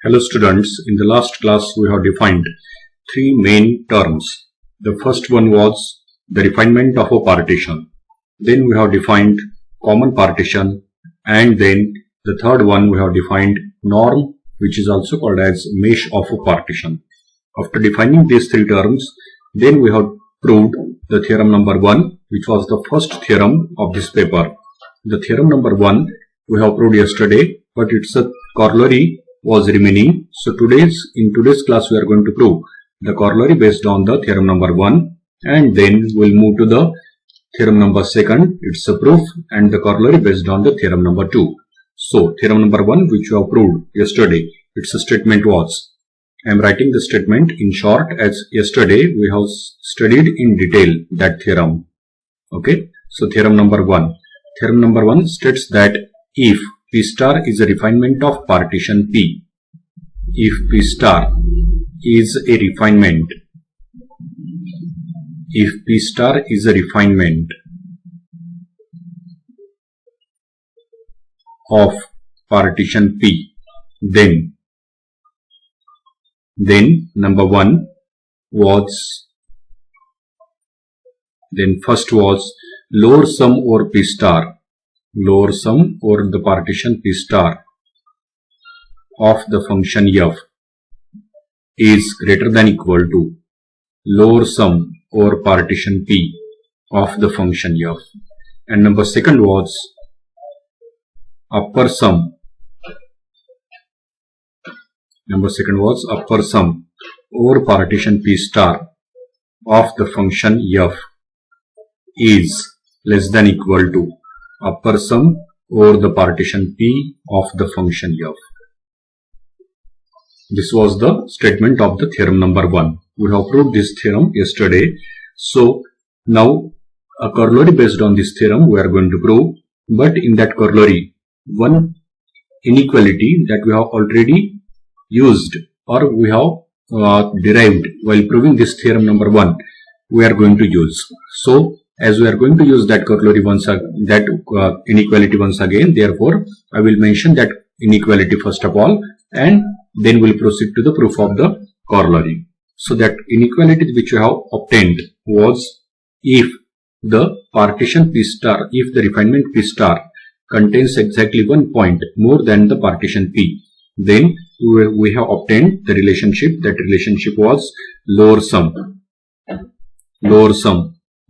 Hello students, in the last class we have defined three main terms. The first one was the refinement of a partition. Then we have defined common partition, and then the third one we have defined norm, which is also called as mesh of a partition. After defining these three terms, then we have proved the theorem number 1, which was the first theorem of this paper. The theorem number 1 we have proved yesterday, but it's a corollary was remaining. So in today's class we are going to prove the corollary based on the theorem number 1, and then we'll move to the theorem number 2. It's a proof, and the corollary based on the theorem number 2. So theorem number 1, which we have proved yesterday, its statement was, I am writing the statement in short as yesterday we have studied in detail that theorem. Okay, so theorem number 1. Theorem number 1 states that if P star is a refinement of partition P, if P star is a refinement, if P star is a refinement of partition P, then number 1 was, then first was lower sum over P star, lower sum over the partition P star of the function f is greater than equal to lower sum over partition P of the function f. And number 2 was upper sum. Number 2 was upper sum over partition P star of the function f is less than equal to upper sum over the partition P of the function f. This was the statement of the theorem number 1. We have proved this theorem yesterday. So now a corollary based on this theorem we are going to prove, but in that corollary one inequality that we have already used or we have derived while proving this theorem number 1 we are going to use. So as we are going to use that corollary inequality once again, therefore I will mention that inequality first of all, and then we'll proceed to the proof of the corollary. So that inequality which we have obtained was, if the partition P star, if the refinement P star contains exactly 1 point more than the partition P, then we have obtained the relationship. That relationship was lower sum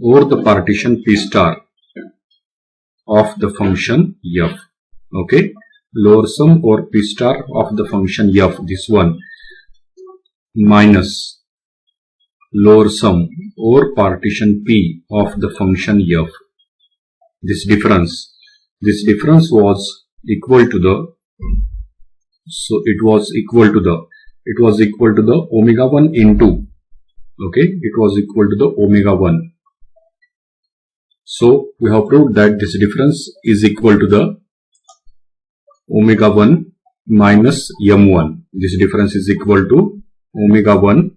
over the partition P star of the function f. Okay, lower sum over P star of the function f, this one, minus lower sum over partition P of the function f. This difference was equal to the, so it was equal to the omega 1 into, okay, it was equal to the omega 1. So we have proved that this difference is equal to the omega 1 minus m1. This difference is equal to omega 1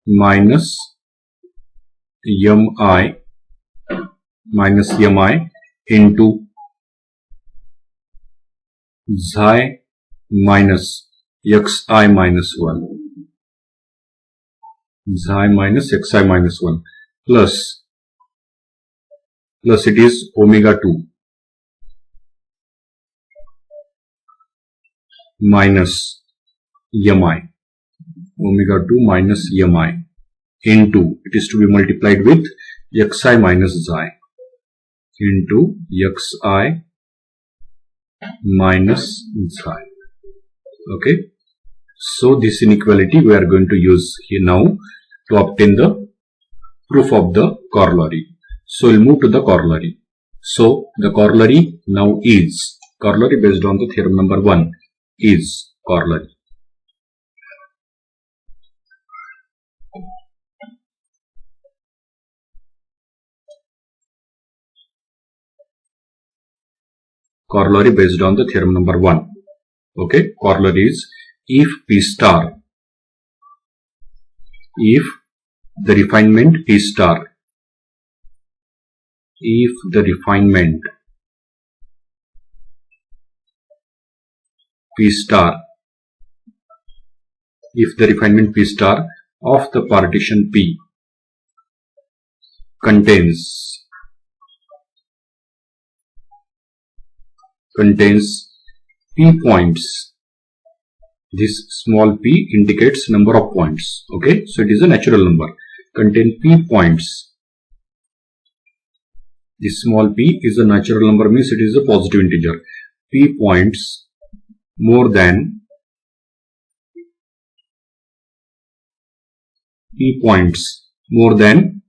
minus mi into xi minus xi minus 1, xi minus xi minus 1, plus it is omega 2 minus mi, omega 2 minus mi into, it is to be multiplied with xi minus xi into xi minus xi. Okay, so this inequality we are going to use here now to obtain the proof of the corollary. So we'll move to the corollary. So the corollary now is, corollary based on the theorem number 1 is corollary. Corollary based on the theorem number 1. Okay, corollary is, if P star, if the refinement P star, if the refinement P star if the refinement P star of the partition P contains P points. This small p indicates number of points. Okay, so it is a natural number. Contain P points. This small p is a natural number, means it is a positive integer. P points more than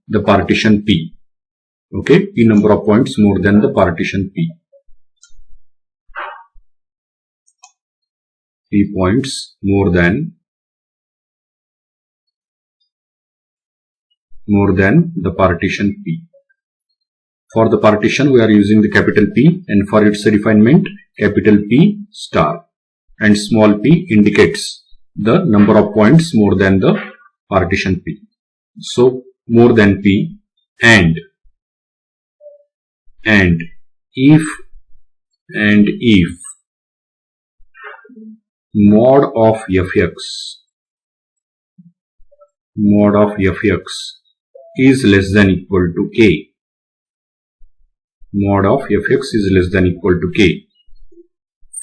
the partition P. Okay, P number of points more than the partition P. P points more than the partition P. For the partition we are using the capital P, and for its refinement capital P star, and small p indicates the number of points more than the partition P. So more than P, and if mod of fx is less than equal to k. Mod of fx is less than equal to k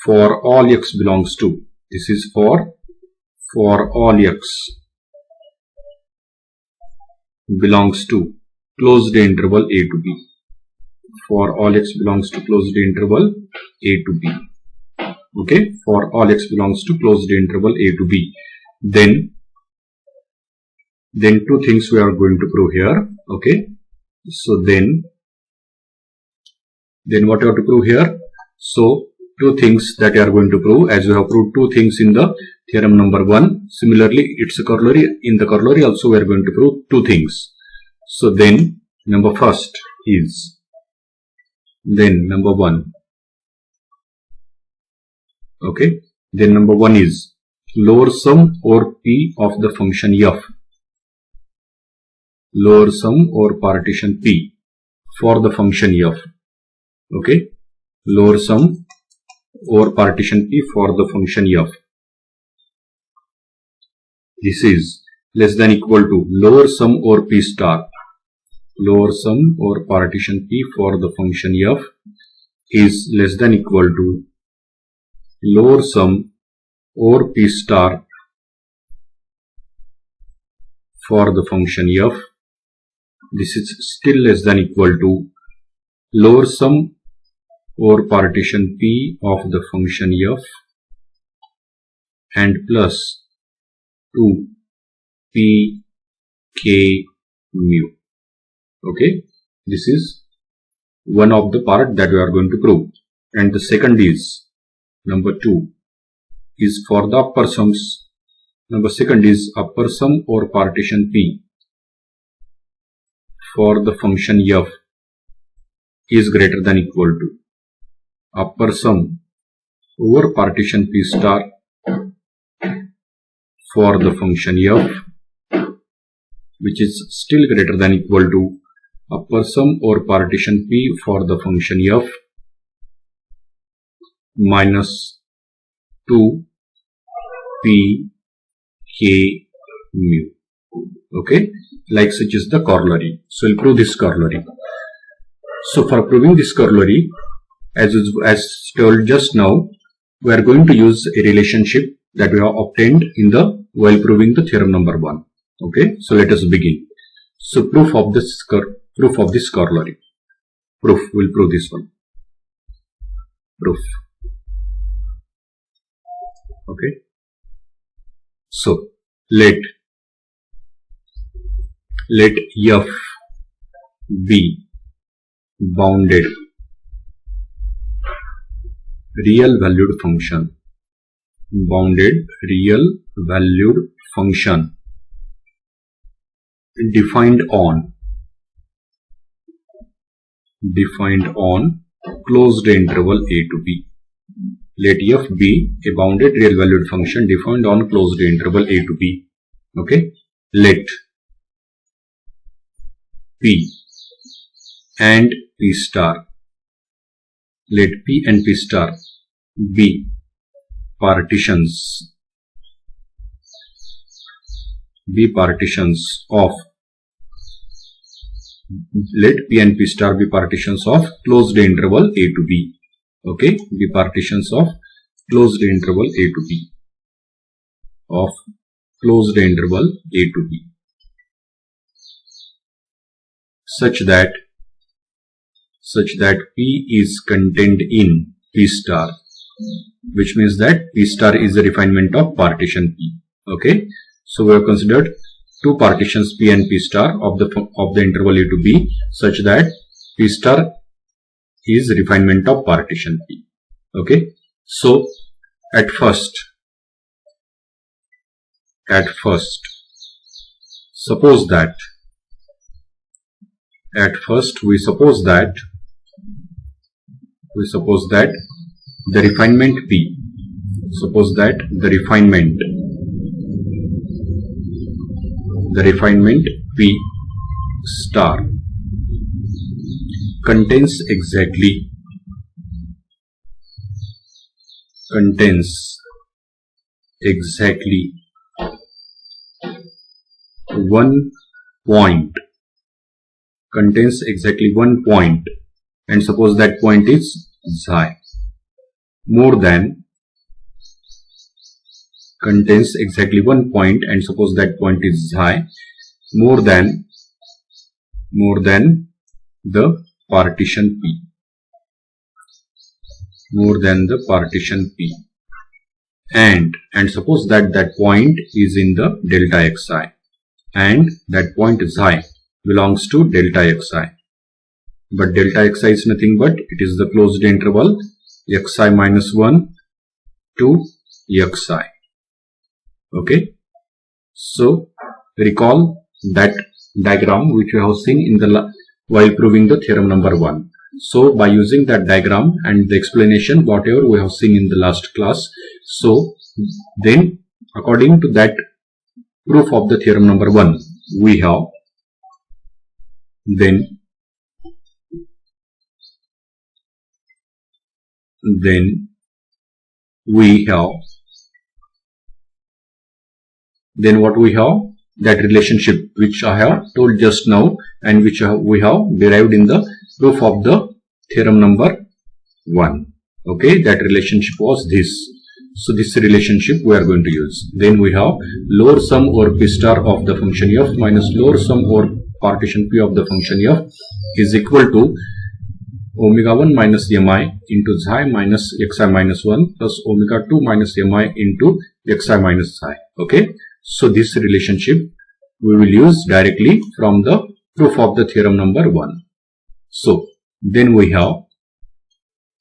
for all x belongs to, this is for all x belongs to closed interval a to b. For all x belongs to closed interval a to b. Okay, for all x belongs to closed interval a to b. Then two things we are going to prove here. Okay, so then what you have to prove here? So two things that you are going to prove, as you have proved two things in the theorem number 1. Similarly, it's a corollary. In the corollary also we are going to prove two things. So then number 1 is number 1. Okay, then number 1 is lower sum or P of the function f. Lower sum or partition P for the function f. Okay, lower sum or partition P for the function f. This is less than equal to lower sum or P star. Lower sum or partition P for the function f is less than equal to lower sum or P star for the function f. This is still less than equal to lower sum or partition P of the function f and plus 2 P K mu. Okay, this is one of the part that we are going to prove, and the second is number 2 is for the upper sums. Number second is upper sum or partition P for the function f is greater than equal to upper sum over partition P star for the function f, which is still greater than equal to upper sum or partition P for the function f minus 2 P K mu. Okay, like such is the corollary. So we'll prove this corollary. So for proving this corollary, as told just now, we are going to use a relationship that we have obtained while proving the theorem number 1. Okay, so let us begin. So proof of this corollary. We'll prove this one. Proof. Okay. So let f be bounded real valued function. Bounded real valued function defined on closed interval a to b. Let f be a bounded real valued function defined on closed interval a to b. Okay, let P and P star, let P and P star be partitions be partitions of, let P and P star be partitions of closed interval A to B. Okay, be partitions of closed interval A to B, of closed interval A to B, such that P is contained in P star, which means that P star is a refinement of partition P. Okay, so we have considered two partitions P and P star of the interval A to B, such that P star is refinement of partition P. Okay, so at first suppose that the refinement P, the refinement P star contains exactly one point, and suppose that point is xi, more than contains exactly one point, and suppose that point is xi, more than the partition P, and suppose that point is in the delta xi, and that point xi belongs to delta xi, but delta xi is nothing but it is the closed interval xi minus 1 to xi. Okay, so recall that diagram which we have seen in the while proving the theorem number 1. So by using that diagram and the explanation whatever we have seen in the last class, so then according to that proof of the theorem number 1, we have then what we have, that relationship which I have told just now and which we have derived in the proof of the theorem number 1. Okay, that relationship was this. So this relationship we are going to use. Then we have lower sum over P star of the function f minus lower sum over partition P of the function f is equal to omega 1 minus mi into xi minus xi minus 1 plus omega 2 minus mi into xi minus xi. Okay, so this relationship we will use directly from the proof of the theorem number 1. So then we have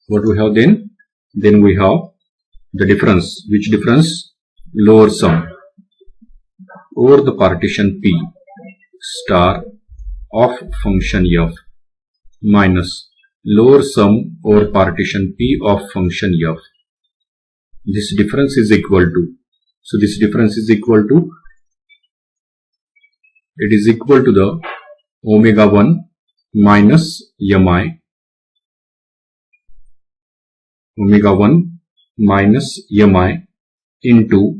what we have then? Then we have the difference. Which difference? Lower sum over the partition P star of function f minus lower sum over partition P of function f. This difference is equal to, so this difference is equal to, it is equal to the omega 1 minus mi, omega 1 minus mi into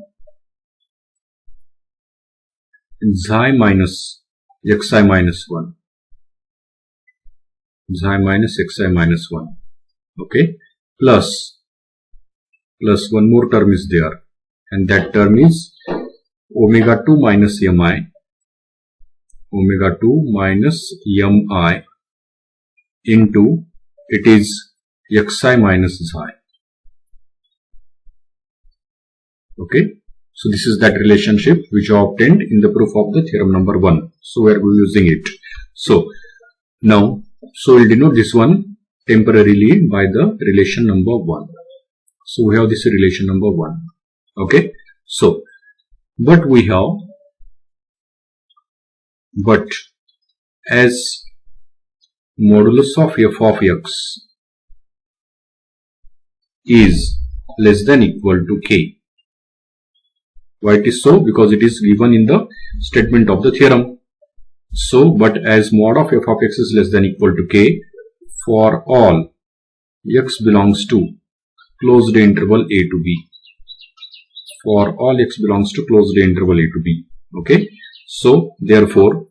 xi minus xi minus 1, xi minus xi minus 1. Okay, plus one more term is there, and that term is omega 2 minus mi, omega 2 minus mi into, it is xi minus xi. Okay, so this is that relationship which I obtained in the proof of the theorem number 1. So we are using it. So now, so we'll denote this one temporarily by the relation number 1. So we have this relation number 1. Okay, so but as modulus of f of x is less than equal to k. Why it is so? Because it is given in the statement of the theorem. So, but as mod of f of x is less than equal to k for all x belongs to closed interval a to b. For all x belongs to closed interval a to b. Okay, so therefore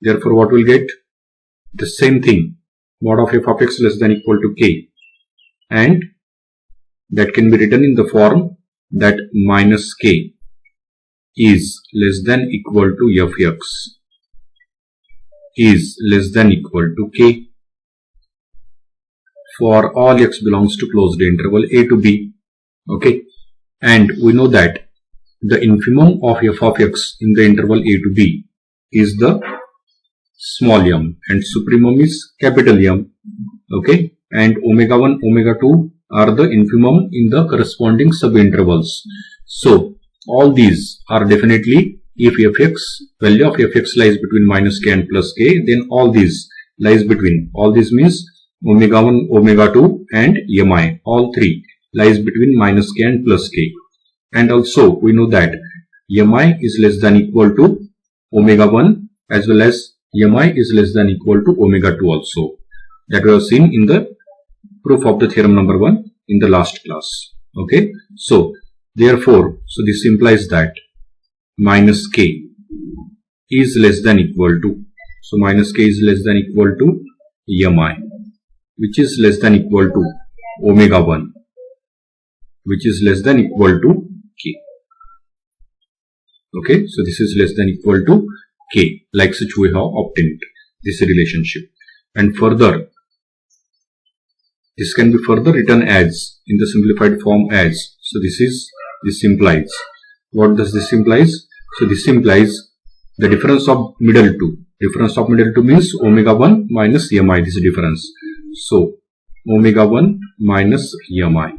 what we'll get? The same thing, mod of f of x less than equal to k, and that can be written in the form that minus k is less than equal to fx is less than equal to k for all x belongs to closed interval a to b. Okay, and we know that the infimum of f of x in the interval a to b is the small m and supremum is capital M. Okay, and omega 1, omega 2 are the infimum in the corresponding subintervals. So all these are definitely, if fx, value of fx lies between minus k and plus k, then all these lies between, all this means omega 1, omega 2 and mi, all three lies between minus k and plus k. And also we know that mi is less than equal to omega 1 as well as mi is less than equal to omega 2 also. That we have seen in the proof of the theorem number 1 in the last class. Okay, so therefore, so this implies that minus k is less than equal to, so minus k is less than equal to mi, which is less than equal to omega 1, which is less than equal to k. Okay, so this is less than equal to k. Like such we have obtained this relationship. And further, this can be further written as, in the simplified form as, so this implies, what does this implies? So this implies the difference of middle two. Difference of middle two means omega 1 minus mi, this difference. So omega 1 minus mi.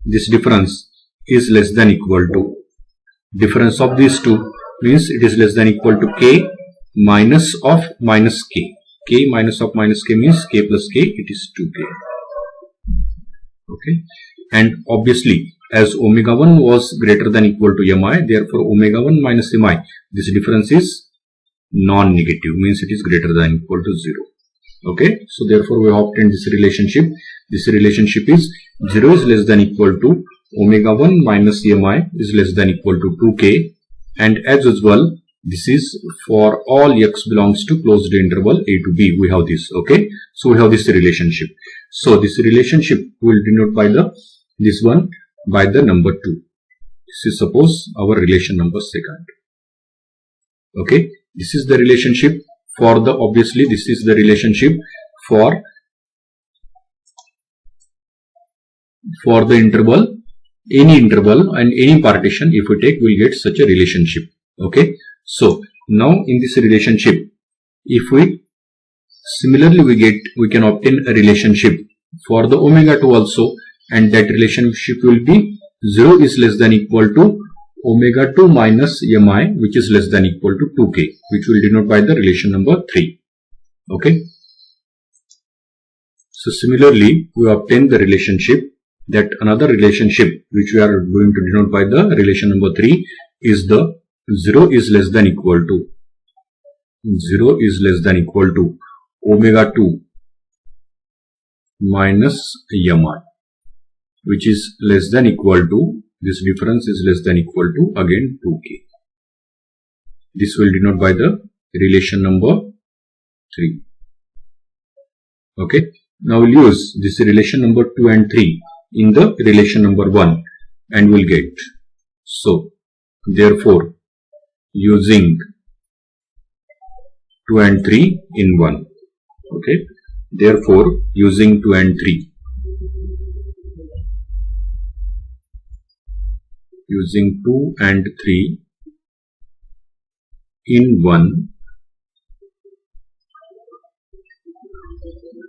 This difference is less than equal to, difference of these two means it is less than equal to k minus of minus k. K minus of minus k means k plus k, it is 2k. Okay, and obviously as omega 1 was greater than equal to mi, therefore omega 1 minus mi, this difference is non-negative, means it is greater than equal to 0. Okay, so therefore we have obtained this relationship. This relationship is 0 is less than equal to omega 1 minus mi is less than equal to 2k, and as usual this is for all x belongs to closed interval a to b. We have this. Okay, so we have this relationship. So this relationship will denote by the this one by the number 2. This is suppose our relation number second. Okay, this is the relationship for the, obviously this is the relationship for the interval, any interval and any partition. If we take, we'll get such a relationship. Okay, so now in this relationship, if we similarly we can obtain a relationship for the omega 2 also, and that relationship will be 0 is less than equal to omega 2 minus mi, which is less than equal to 2k, which will denote by the relation number 3. Okay, so similarly we obtain the relationship, that another relationship which we are going to denote by the relation number 3 is the 0 is less than equal to omega 2 minus mi, which is less than equal to, this difference is less than equal to again 2k. This will denote by the relation number 3. Okay, now we'll use this relation number 2 and 3 in the relation number 1 and we'll get, so therefore using 2 and 3 in 1. Okay, therefore using 2 and 3, using 2 and 3 in 1,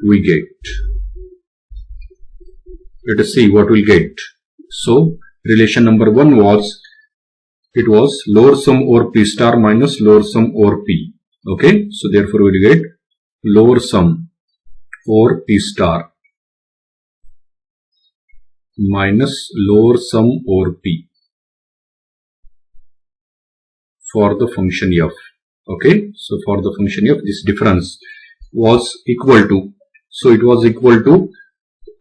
we get, let us see what we'll get. So relation number 1 was, it was lower sum over p star minus lower sum over p. Okay, so therefore we will get lower sum over p star minus lower sum over p for the function f. Okay, so for the function f, this difference was equal to, so it was equal to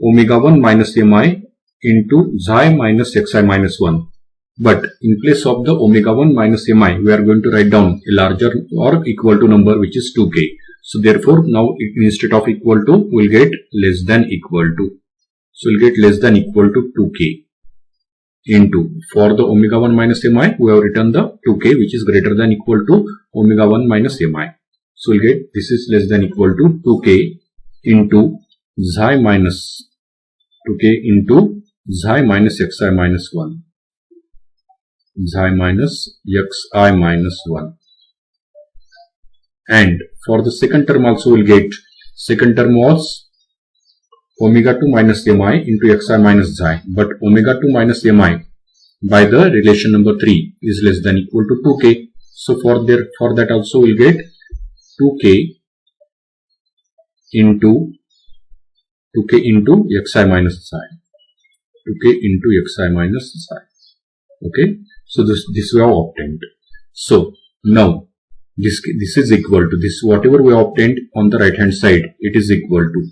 omega 1 minus mi into xi minus xi minus 1. But in place of the omega 1 minus mi, we are going to write down a larger or equal to number, which is 2k. So therefore, now instead of equal to, we'll get less than equal to. So we'll get less than equal to 2k into, for the omega 1 minus mi, we have written the 2k, which is greater than equal to omega 1 minus mi. So we'll get this is less than equal to 2k into xi minus 2k into xi minus xi minus 1. Xi minus xi minus 1. And for the second term also we'll get, second term was omega 2 minus mi into xi minus xi, but omega 2 minus mi by the relation number 3 is less than equal to 2k. So for that also we'll get 2k into xi minus xi. 2k into xi minus xi. Okay. So this we have obtained. So now this is equal to this, whatever we have obtained on the right hand side, it is equal to,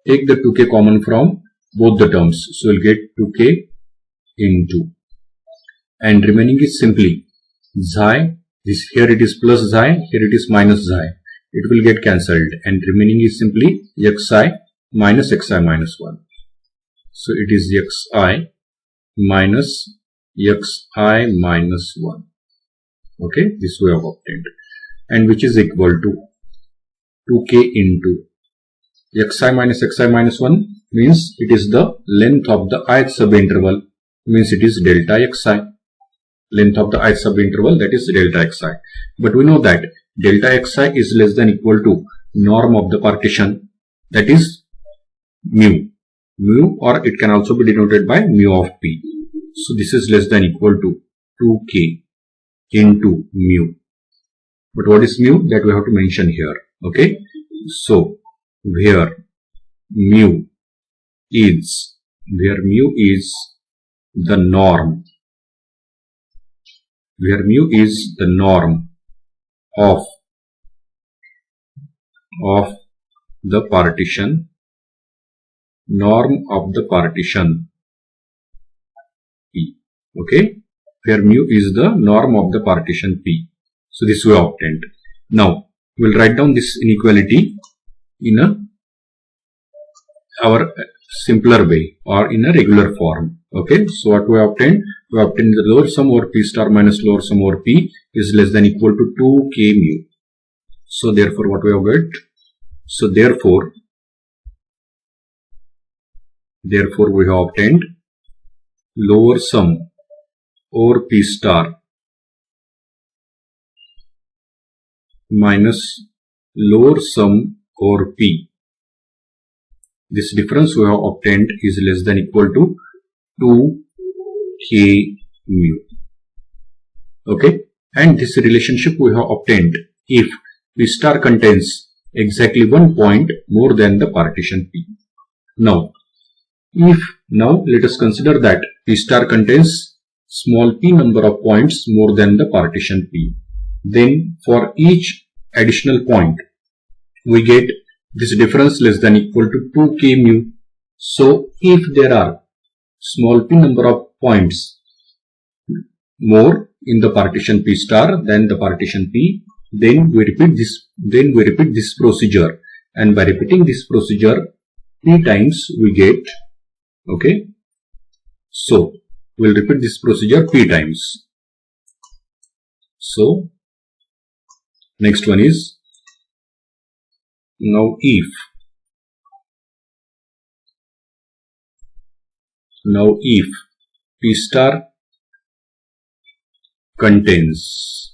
take the 2k common from both the terms. So we'll get 2k into, and remaining is simply xi. This here it is plus xi, here it is minus xi. It will get cancelled, and remaining is simply xi minus xi minus 1. So it is xi minus xi minus 1. Okay, this we have obtained, and which is equal to 2k into xi minus xi minus 1 means it is the length of the ith subinterval, means it is delta xi. Length of the ith subinterval, that is delta xi. But we know that delta xi is less than equal to norm of the partition, that is mu. Mu, or it can also be denoted by mu of p. So this is less than equal to 2k into mu. But what is mu? That we have to mention here. Okay. So where mu is the norm, where mu is the norm of the partition, P. Okay, where mu is the norm of the partition P. So this we obtained. Now we'll write down this inequality in our simpler way, or in a regular form. Okay, so what we obtained? We obtained the lower sum over P star minus lower sum over P is less than equal to 2k mu. So therefore what we have got? So therefore we have obtained lower sum over P star minus lower sum over P. This difference we have obtained is less than equal to 2k mu. Okay, and this relationship we have obtained if P star contains exactly one point more than the partition P. Now let us consider that P star contains small p number of points more than the partition P. Then for each additional point we get this difference less than equal to 2k mu. So if there are small p number of points more in the partition P star than the partition P, then we repeat this procedure, and by repeating this procedure p times we get. Okay, so we'll repeat this procedure p times. So next one is, now if P star contains,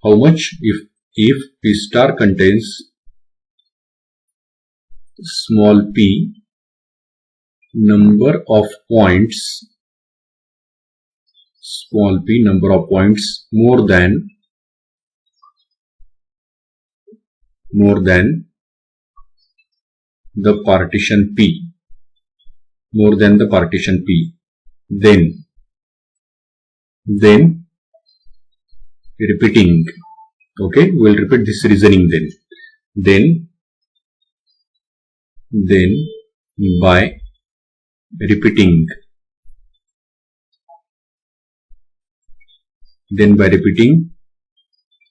how much? If P star contains small p number of points, more than the partition P, then repeating. Okay, we will repeat this reasoning then then by repeating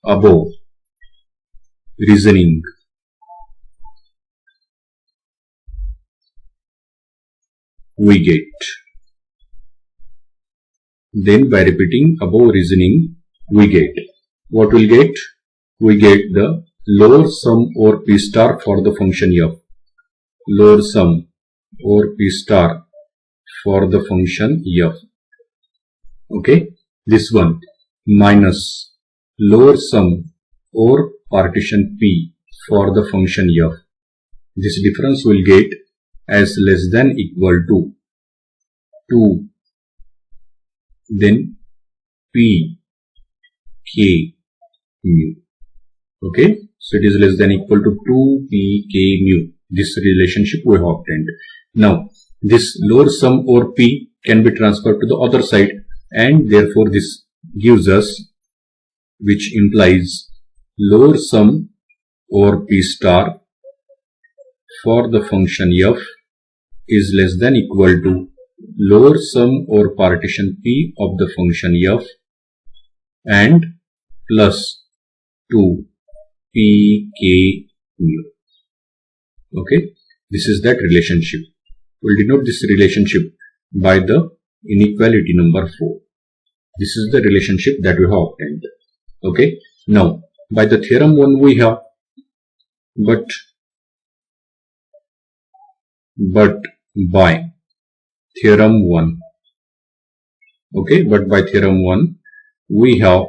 above reasoning, we get. Then by repeating above reasoning, we get. What will get? We get the lower sum or P star for the function f. Lower sum or P star for the function f. Okay. This one minus lower sum or partition P for the function f. This difference will get as less than equal to 2, then P K mu. Okay, so it is less than equal to 2 P K mu. This relationship we have obtained. Now this lower sum or P can be transferred to the other side, and therefore this gives us, which implies lower sum or P star for the function f is less than equal to lower sum or partition P of the function f and plus 2 Pk mu. Okay, this is that relationship. We'll denote this relationship by the inequality number 4. This is the relationship that we have obtained. Okay, now by the theorem 1 we have, but by theorem 1, okay, but by theorem 1 we have,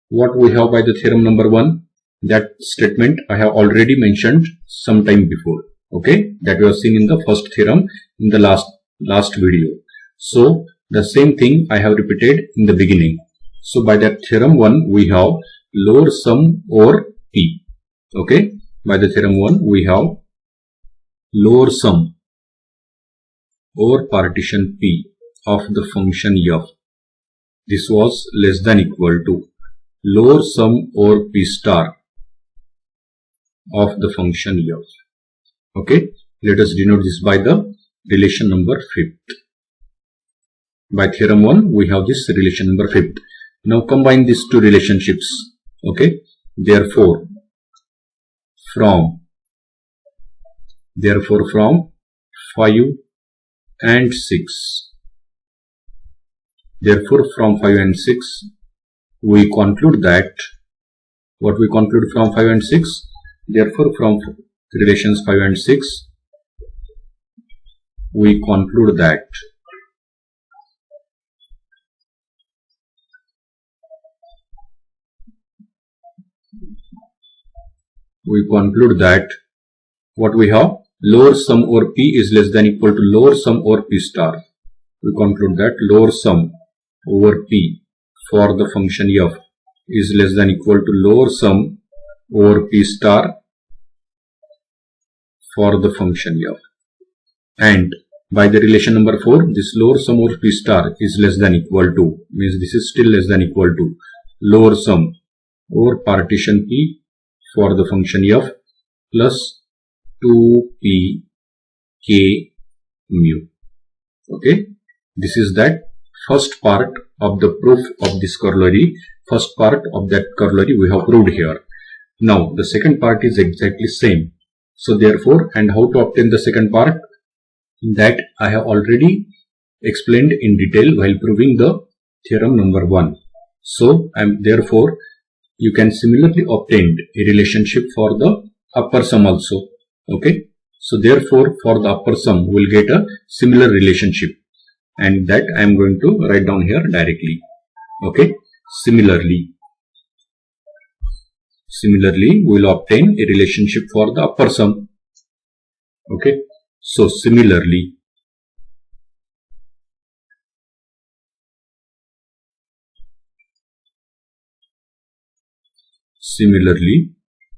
what we have by the theorem number 1, that statement I have already mentioned some time before, okay, that we have seen in the first theorem in the last video. So the same thing I have repeated in the beginning. So by that theorem 1 we have lower sum or P. Okay, by the theorem 1 we have lower sum or partition P of the function f. This was less than equal to lower sum or P star of the function f. Okay, let us denote this by the relation number 5th. By theorem 1 we have this relation number 5th. Now combine these two relationships. Okay, therefore from 5 and 6, therefore from 5 and 6 we conclude that, what we conclude from 5 and 6, therefore from relations 5 and 6 we conclude that what we have, lower sum or P is less than equal to lower sum or P star. We conclude that lower sum over P for the function f is less than equal to lower sum over P star for the function f. And by the relation number 4, this lower sum over P star is less than equal to, means this is still less than equal to lower sum over partition P for the function f plus 2p k mu. Okay, this is that first part of the proof of this corollary. First part of that corollary we have proved here. Now the second part is exactly same. So therefore, and how to obtain the second part, that I have already explained in detail while proving the theorem number 1. So therefore you can similarly obtain a relationship for the upper sum also. Okay, so therefore for the upper sum we will get a similar relationship, and that I am going to write down here directly. Okay, similarly we will obtain a relationship for the upper sum. Okay, so similarly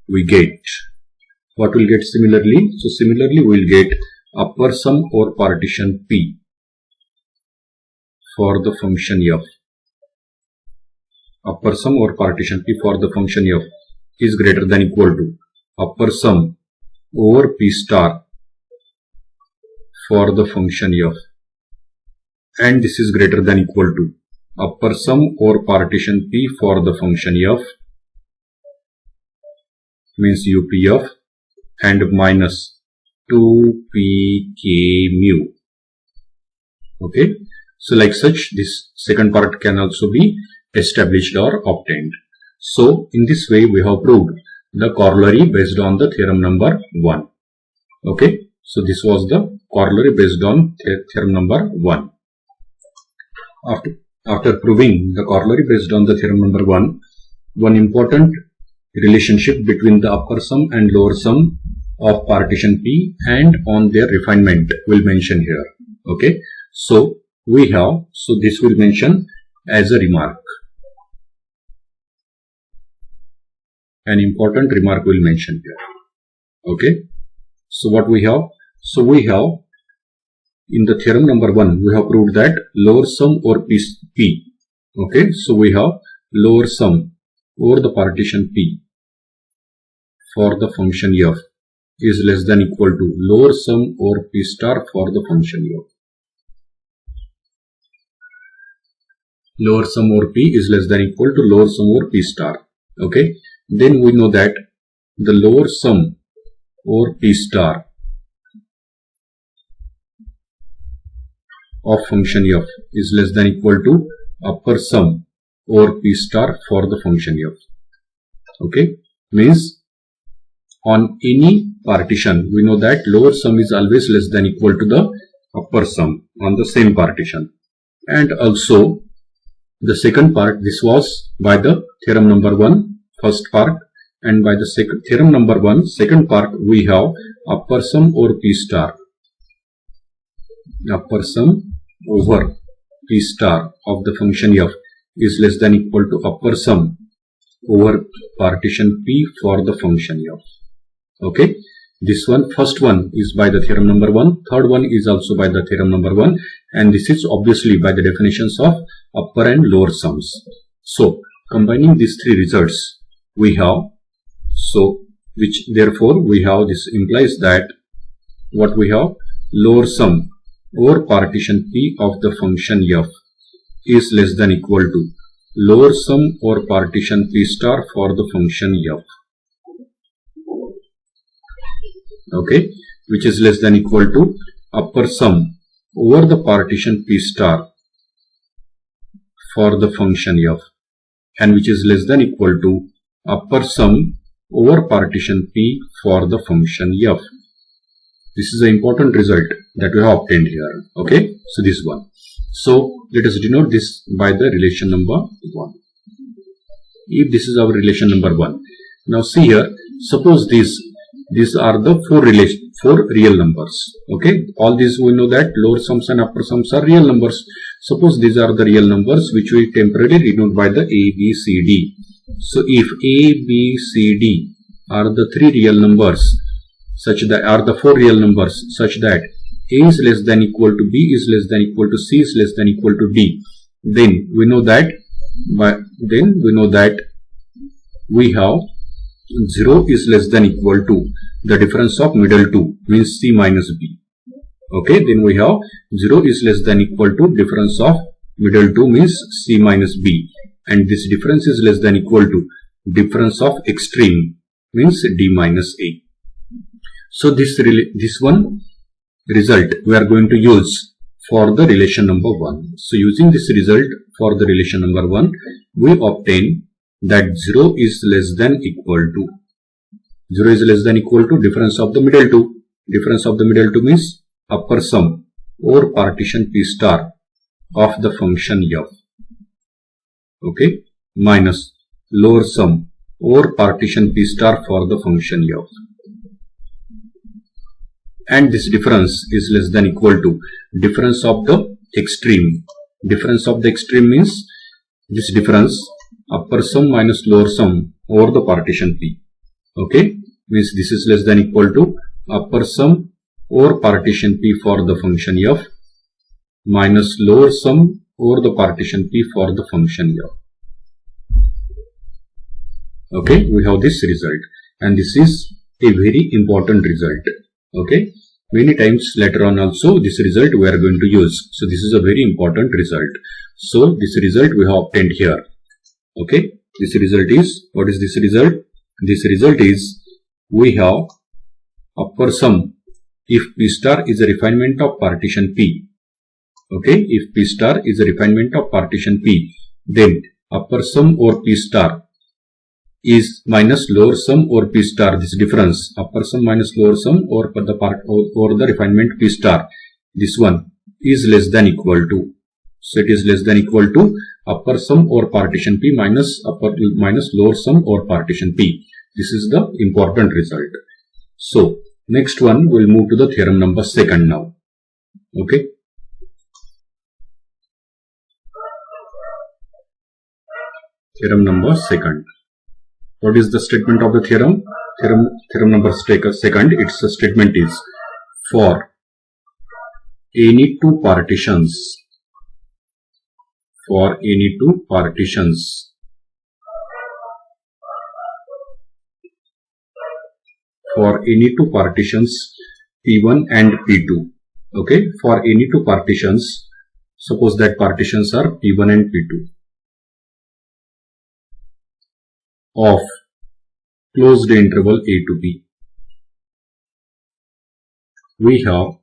we get, what will get similarly? So similarly we will get upper sum or partition P for the function f. Upper sum or partition P for the function f is greater than equal to upper sum over P star for the function f, and this is greater than equal to upper sum over partition P for the function f means UPF and minus 2pk mu. Okay, so like such this second part can also be established or obtained. So in this way we have proved the corollary based on the theorem number 1. Okay, so this was the corollary based on theorem number 1. After proving the corollary based on the theorem number 1, one important relationship between the upper sum and lower sum of partition P and on their refinement will mention here. Okay, so we have, so this will mention as a remark. An important remark will mention here. Okay, so what we have? So we have in the theorem number 1 we have proved that lower sum over P. Okay, so we have lower sum over the partition P for the function f is less than equal to lower sum over P star for the function f. Lower sum over P is less than equal to lower sum over P star. Okay, then we know that the lower sum over P star of function f is less than equal to upper sum over P star for the function f. Okay, means on any partition we know that lower sum is always less than equal to the upper sum on the same partition. And also the second part, this was by the theorem number 1 first part, and by the theorem number 1 second part we have upper sum over P star. Upper sum over P star of the function f is less than equal to upper sum over partition P for the function f. Okay, this one, first one is by the theorem number 1, third one is also by the theorem number 1, and this is obviously by the definitions of upper and lower sums. So combining these three results we have, so which therefore we have, this implies that what we have, lower sum over partition P of the function f is less than equal to lower sum over partition P star for the function f. Okay, which is less than equal to upper sum over the partition P star for the function f, and which is less than equal to upper sum over partition P for the function f. This is an important result that we have obtained here. Okay, so this one. So let us denote this by the relation number 1. If this is our relation number 1. Now see here, suppose these are the four real numbers. Okay, all these we know that lower sums and upper sums are real numbers. Suppose these are the real numbers which we temporarily denote by the A, B, C, D. So if A, B, C, D are the three real numbers, such that are the four real numbers such that A is less than equal to B is less than equal to C is less than equal to D, then we know that we have 0 is less than equal to the difference of middle two, means C minus B. Okay, then we have 0 is less than equal to difference of middle two, means C minus B, and this difference is less than equal to difference of extreme, means D minus A. So this one result we are going to use for the relation number 1. So using this result for the relation number 1, we obtain that 0 is less than equal to difference of the middle two. Difference of the middle two means upper sum or partition P star of the function f. Okay, minus lower sum or partition P star for the function f. And this difference is less than equal to difference of the extreme. Difference of the extreme means this difference upper sum minus lower sum over the partition P. Okay, means this is less than equal to upper sum over partition P for the function f minus lower sum over the partition P for the function f. Okay, we have this result, and this is a very important result. Okay, many times later on also this result we are going to use. So this is a very important result. So this result we have obtained here. Okay, this result is, what is this result? This result is, we have upper sum if P star is a refinement of partition P. Okay, if P star is a refinement of partition P, then upper sum or P star is minus lower sum or P star. This difference, upper sum minus lower sum or the refinement P star, this one is less than equal to. So it is less than equal to upper sum or partition P minus lower sum or partition P. This is the important result. So next one, we'll move to the theorem number 2 now. Okay. Theorem number 2. What is the statement of the theorem? Theorem number 2, its statement is, for any two partitions, P1 and P2. Okay, for any two partitions, suppose that partitions are P1 and P2 of closed interval A to B. We have,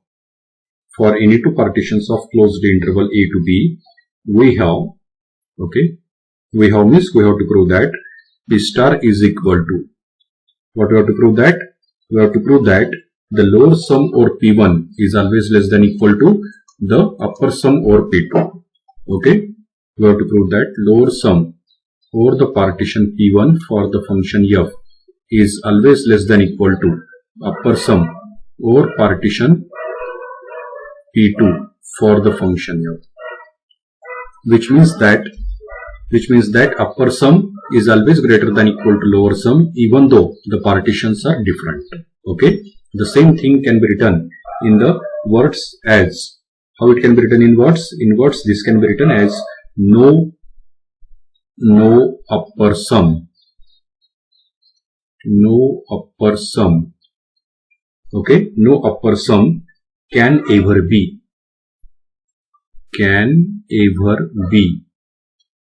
for any two partitions of closed interval A to B, we have, okay, we have to prove that P star is equal to, what we have to prove that? We have to prove that the lower sum or P1 is always less than equal to the upper sum or P2. Okay, we have to prove that lower sum or the partition P1 for the function f is always less than equal to upper sum or partition P2 for the function f, which means that upper sum is always greater than equal to lower sum even though the partitions are different. Okay, the same thing can be written in the words as, how it can be written in words? In words, this can be written as no upper sum. Okay, no upper sum can ever be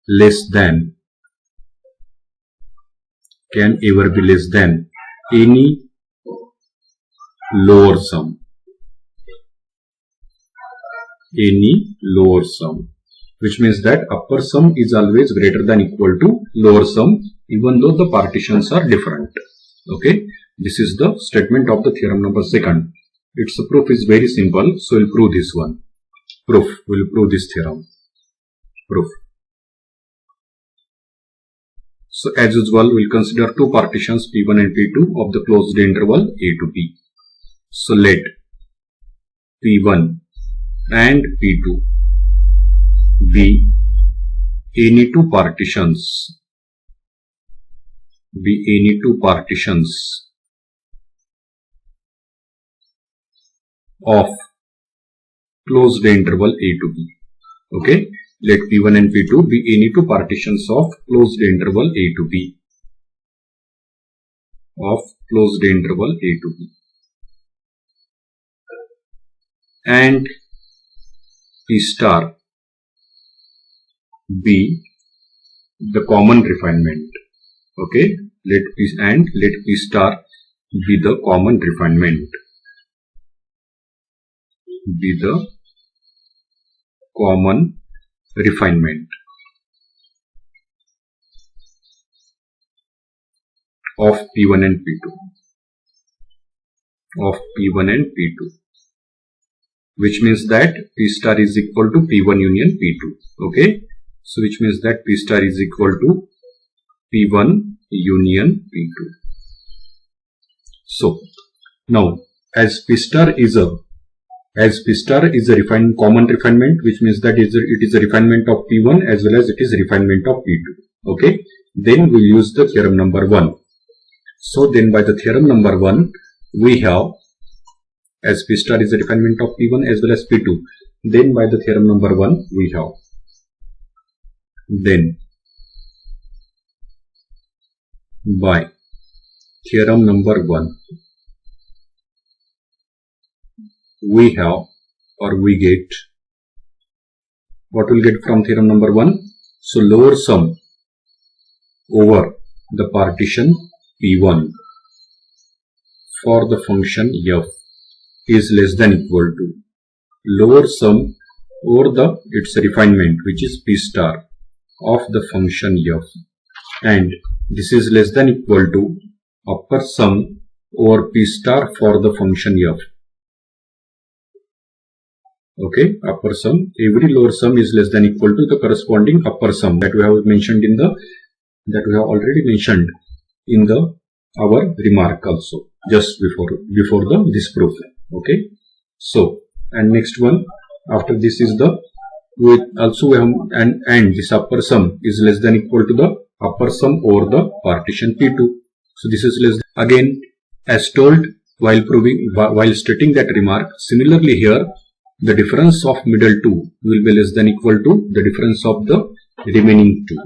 less than any lower sum. Which means that upper sum is always greater than equal to lower sum even though the partitions are different. Okay, this is the statement of the theorem number 2. Its proof is very simple, so we'll prove this one. We'll prove this theorem. So as usual, we'll consider two partitions P1 and P2 of the closed interval A to B. So let P1 and P2 be any two partitions of closed interval A to B. Okay, let P1 and P2 be any two partitions of closed interval A to B. And P star be the common refinement. Okay, let P star be the common refinement. Of P1 and P2. Which means that P star is equal to P1 union P2. Okay, so which means that P star is equal to P1 union P2. So now, as P star is a common refinement, which means that it is a refinement of P1 as well as it is a refinement of P2. Okay, then we use the theorem number 1. So then by the theorem number 1, we have, as P star is a refinement of P1 as well as P2, then by the theorem number 1, we have, then by theorem number 1, we have or we get, what we'll get from theorem number 1? So lower sum over the partition P1 for the function f is less than equal to lower sum over its refinement, which is P star of the function f, and this is less than equal to upper sum over P star for the function f. Okay, upper sum, every lower sum is less than equal to the corresponding upper sum that we have mentioned in the, that we have already mentioned in the our remark also just before this proof. Okay, so and next one after this is the, we also have and this upper sum is less than equal to the upper sum over the partition P2. So this is less than, again as told while stating that remark. Similarly here, the difference of middle two will be less than equal to the difference of the remaining two.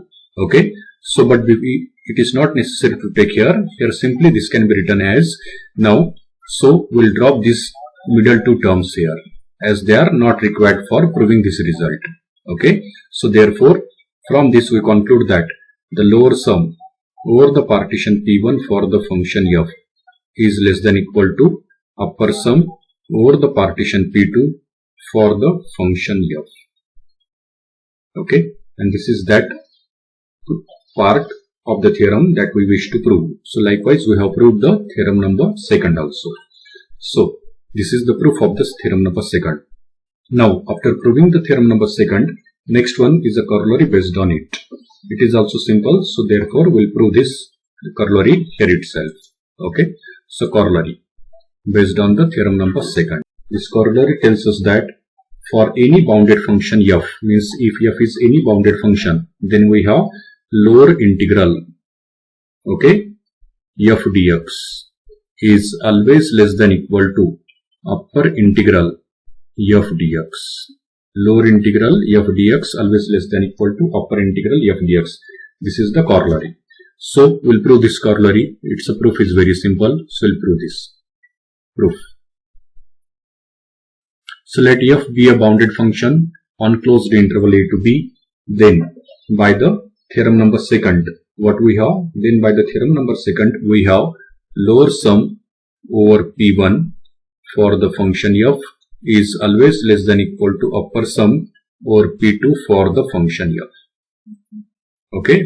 Okay, so but it is not necessary to take here simply this can be written as now. So we'll drop this middle two terms here as they are not required for proving this result. Okay, so therefore from this we conclude that the lower sum over the partition P1 for the function f is less than equal to upper sum over the partition P2 for the function f. Okay, and this is that part of the theorem that we wish to prove. So likewise we have proved the theorem number 2 also. So this is the proof of this theorem number 2. Now after proving the theorem number 2, next one is a corollary based on it. It is also simple, so therefore we'll prove this corollary here itself. Okay, so corollary based on the theorem number 2. This corollary tells us that for any bounded function f, means if f is any bounded function, then we have lower integral, okay, f dx is always less than equal to upper integral f dx. Lower integral f dx always less than equal to upper integral f dx. This is the corollary. So we'll prove this corollary. Its proof is very simple. So we'll prove this proof. So let f be a bounded function on closed interval a to b. Then by the theorem number 2, what we have? Then by the theorem number 2, we have lower sum over P1 for the function f is always less than equal to upper sum over P2 for the function f. Okay,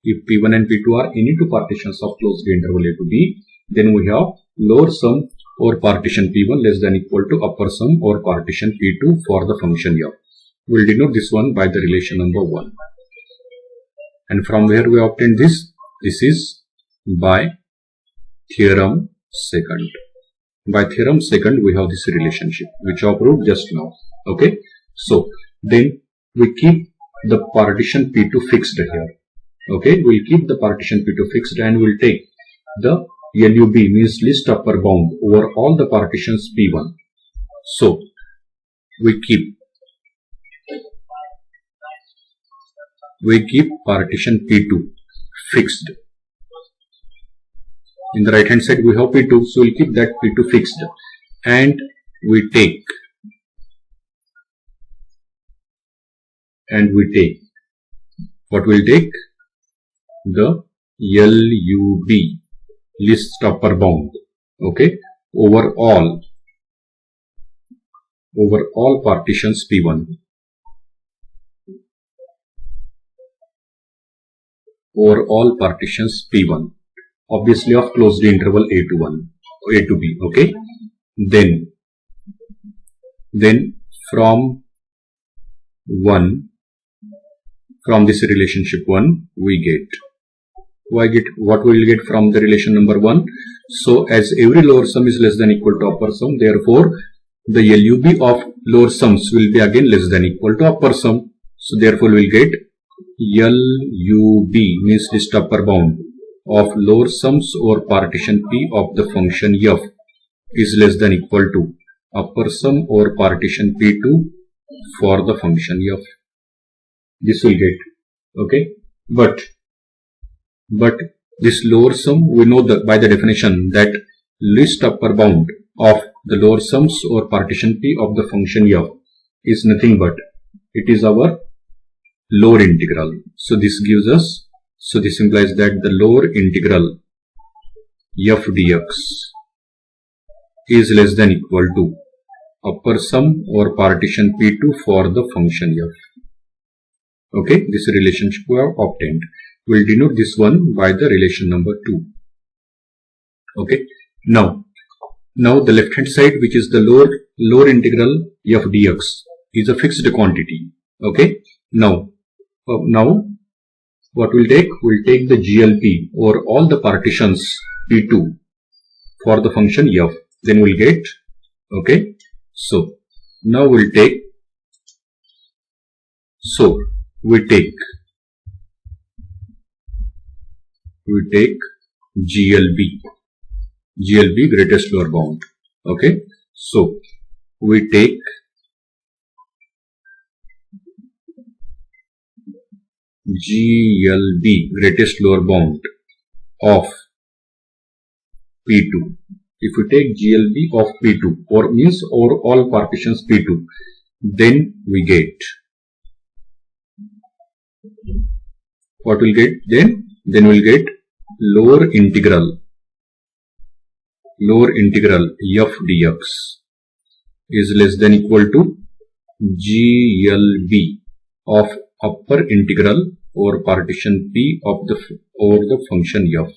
if P1 and P2 are any two partitions of closed interval a to b, then we have lower sum over partition P1 less than equal to upper sum over partition P2 for the function f. We will denote this one by the relation number 1. And from where we obtained this? This is by theorem 2. By theorem 2, we have this relationship which I proved just now. Okay, so then we keep the partition P2 fixed here. Okay, we'll keep the partition P2 fixed and we'll take the LUB, means least upper bound, over all the partitions P1. So we keep partition P2 fixed. In the right hand side we have P2, so we'll keep that P2 fixed and we take what we'll take? The LUB, least upper bound, okay, over all partitions P1. Over all partitions P1, obviously of closed interval a to b. Okay, then from this relationship 1 we get what we will get from the relation number 1. So as every lower sum is less than equal to upper sum, therefore the LUB of lower sums will be again less than equal to upper sum. So therefore we will get LUB, means least upper bound, of lower sums over partition P of the function f is less than equal to upper sum over partition P2 for the function f. This will get, okay, but this lower sum, we know that by the definition that least upper bound of the lower sums or partition P of the function f is nothing but it is our lower integral. So this implies that the lower integral f dx is less than equal to upper sum or partition P2 for the function f. Okay, this relationship we have obtained. We will denote this one by the relation number 2. Okay, now the left hand side, which is the lower integral f dx, is a fixed quantity. Okay, now what we'll take? We'll take the GLP or all the partitions P2 for the function f. Then we'll get, okay, so now we take GLB greatest lower bound. Okay, so we take GLB greatest lower bound of P2. If we take GLB of P2 or all partitions P2, then we get what we'll get then we'll get lower integral f dx is less than equal to GLB of upper integral or partition P of the function f.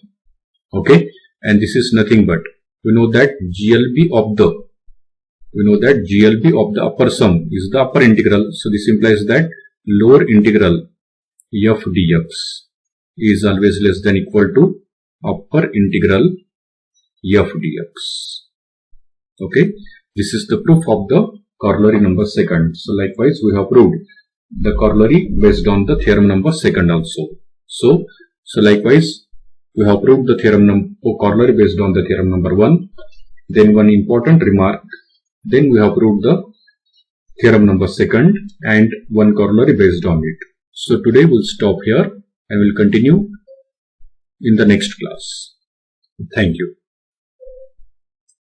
Okay, and this is nothing but we know that GLB of the upper sum is the upper integral. So this implies that lower integral f dx is always less than equal to upper integral f dx. Okay, this is the proof of the corollary number second. So likewise we have proved the corollary based on the theorem number second also. So likewise we have proved the corollary based on the theorem number 1. Then one important remark. Then we have proved the theorem number second and one corollary based on it. So today we'll stop here and we'll continue in the next class. Thank you.